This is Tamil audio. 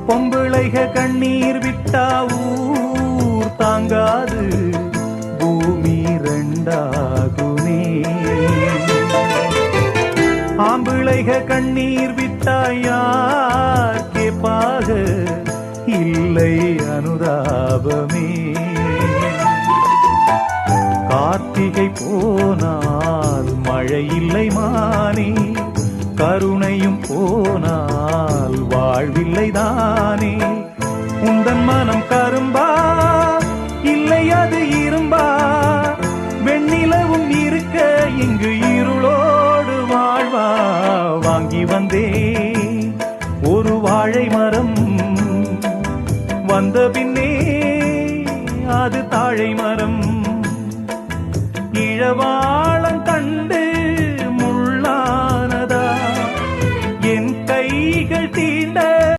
பொம்பிளைக கண்ணீர் விட்டா ஊர் தாங்காது பூமி ரெண்டாகுமே. ஆம்பிளைக கண்ணீர் விட்டா யார் கேப்பாக இல்லை அனுதாபமே. கார்த்திகை போனால் மழை இல்லை மானே, கருணையும் போனால் வாழ்வில்லை தானே. உந்தன் மனம் கரும்பா இல்லை அது இரும்பா, வெண்ணிலவும் இருக்க இங்கு இருளோடு வாழ்வா. வாங்கி வந்தே ஒரு வாழை மரம், வந்த பின்னே அது தாழை மரம். இழவா